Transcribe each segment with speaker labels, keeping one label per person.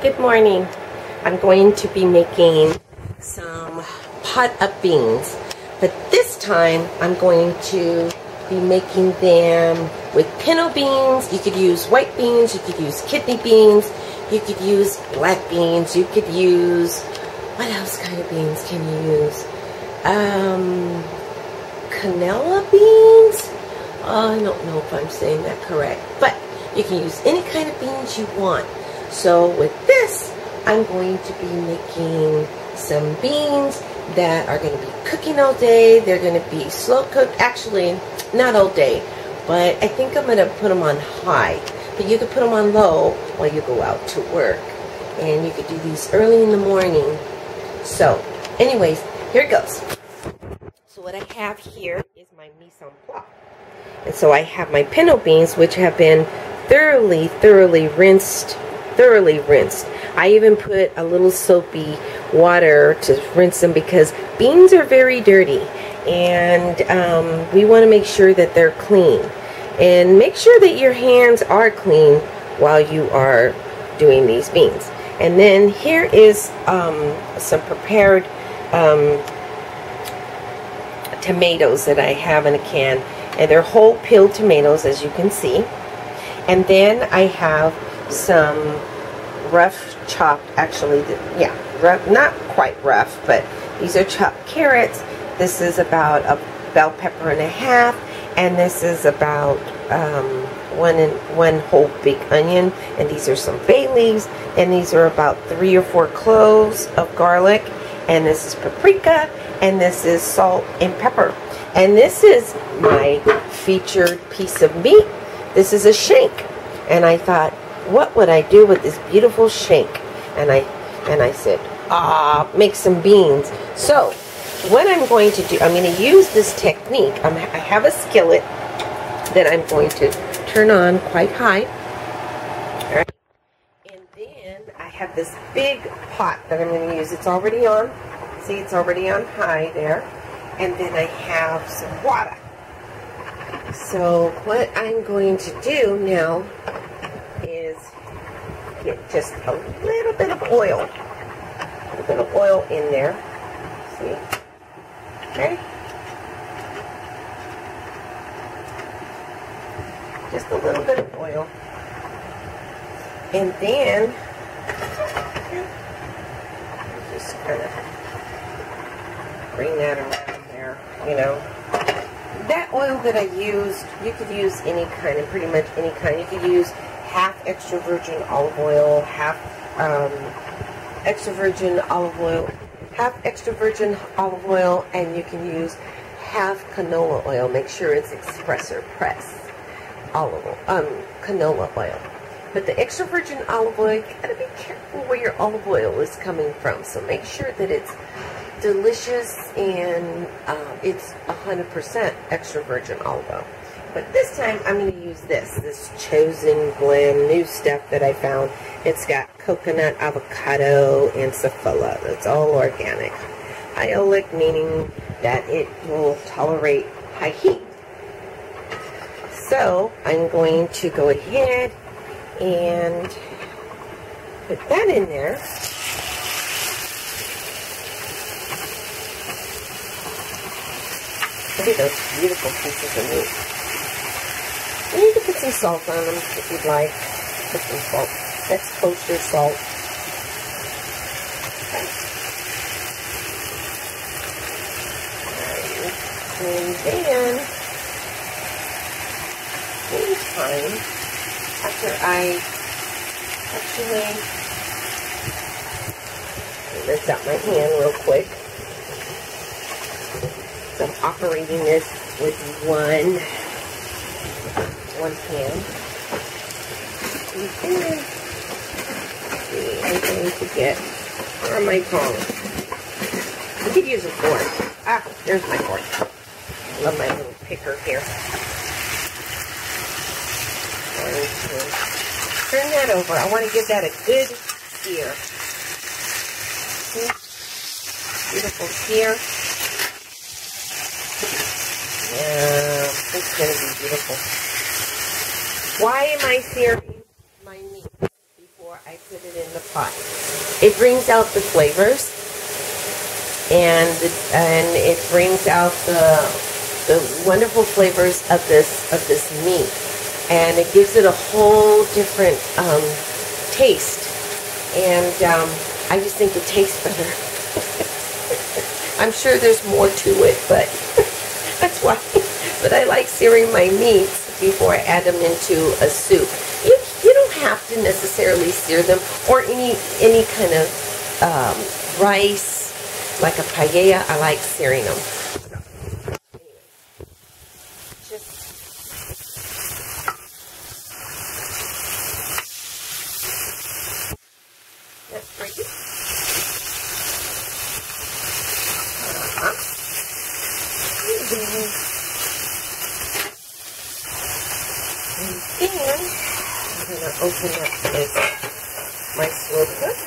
Speaker 1: Good morning. I'm going to be making some pot of beans, but this time I'm going to be making them with pinto beans. You could use white beans, you could use kidney beans, you could use black beans, you could use, what else kind of beans can you use? Canola beans? I don't know if I'm saying that correct, but you can use any kind of beans you want. So with this, I'm going to be making some beans that are going to be cooking all day. They're going to be slow cooked. Actually, not all day, but I think I'm going to put them on high. But you could put them on low while you go out to work. And you could do these early in the morning. So, anyways, here it goes. So what I have here is my mise en place. And so I have my pinto beans, which have been thoroughly rinsed. I even put a little soapy water to rinse them because beans are very dirty, and we want to make sure that they're clean. And make sure that your hands are clean while you are doing these beans. And then here is some prepared tomatoes that I have in a can, and they're whole peeled tomatoes, as you can see. And then I have some rough chopped, actually, yeah, rough, not quite rough, but these are chopped carrots. This is about a bell pepper and a half, and this is about one whole big onion, and these are some bay leaves, and these are about 3 or 4 cloves of garlic, and this is paprika, and this is salt and pepper. And this is my featured piece of meat. This is a shank, and I thought, what would I do with this beautiful shank? And I said, make some beans. So what I'm going to do, I'm going to use this technique. I have a skillet that I'm going to turn on quite high. All right. And then I have this big pot that I'm going to use. It's already on. See, it's already on high there. And then I have some water. So what I'm going to do now is get just a little bit of oil. A little bit of oil in there. See? Okay? Just a little bit of oil. And then just kind of bring that around there, you know. That oil that I used, you could use any kind, of pretty much any kind. You could use half extra virgin olive oil, half extra virgin olive oil, and you can use half canola oil. Make sure it's express or press canola oil. But the extra virgin olive oil, you gotta be careful where your olive oil is coming from. So make sure that it's delicious and it's 100% extra virgin olive oil. But this time I'm going to use this Chosen blend, new stuff that I found. It's got coconut, avocado, and safflower. It's all organic. Iolic, meaning that it will tolerate high heat. So I'm going to go ahead and put that in there. Look at those beautiful pieces of meat. You can put some salt on them if you'd like. Put some salt. That's kosher salt. Okay. And then, meantime, after I lift out my hand real quick. So I'm operating this with one hand. And then, I'm going to get, where are my tongs? You could use a fork. Ah, there's my fork. I love my little picker here. Going to turn that over. I want to give that a good sear. See? Beautiful sear. Yeah, it's going to be beautiful. Why am I searing my meat before before I put it in the pot. It brings out the flavors, and it brings out the wonderful flavors of this meat, and it gives it a whole different taste. And I just think it tastes better. I'm sure there's more to it, but that's why. But I like searing my meats before I add them into a soup. You don't have to necessarily sear them, or any kind of rice, like a paella. I like searing them. That's pretty. And then I'm going to open up my slow cook.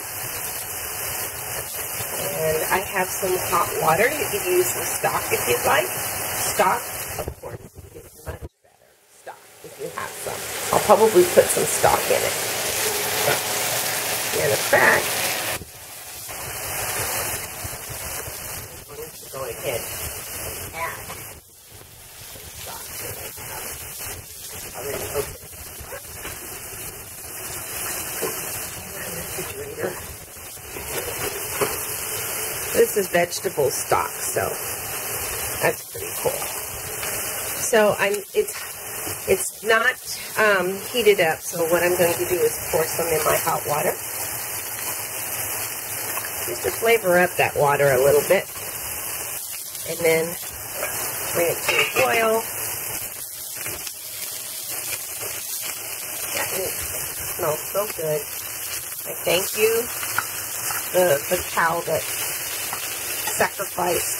Speaker 1: And I have some hot water. You can use some stock if you'd like. Stock, of course, is much better. Stock, if you have some. I'll probably put some stock in it. And in fact, I'm going to go ahead and add some stock to it. Already opened. Refrigerator. This is vegetable stock, so that's pretty cool. So it's not heated up, so what I'm going to do is pour some in my hot water. Just to flavor up that water a little bit. And then bring it to a boil. That smells so good. I thank you, the cow that sacrificed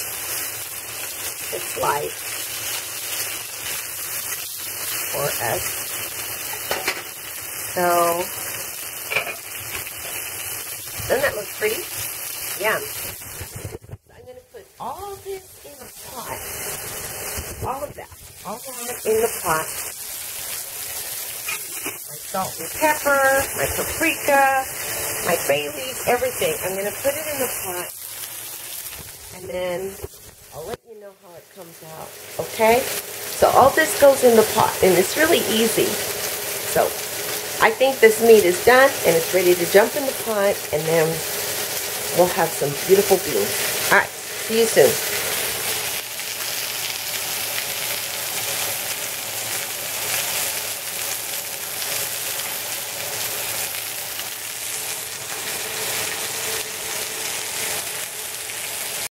Speaker 1: its life for us. So, doesn't that look pretty? Yeah. I'm going to put all this in a pot. All of that. All that in the pot. My salt and pepper, my paprika, my bay leaves, everything. I'm going to put it in the pot. And then I'll let you know how it comes out. Okay? So all this goes in the pot. And it's really easy. So I think this meat is done. And it's ready to jump in the pot. And then we'll have some beautiful beans. All right. See you soon.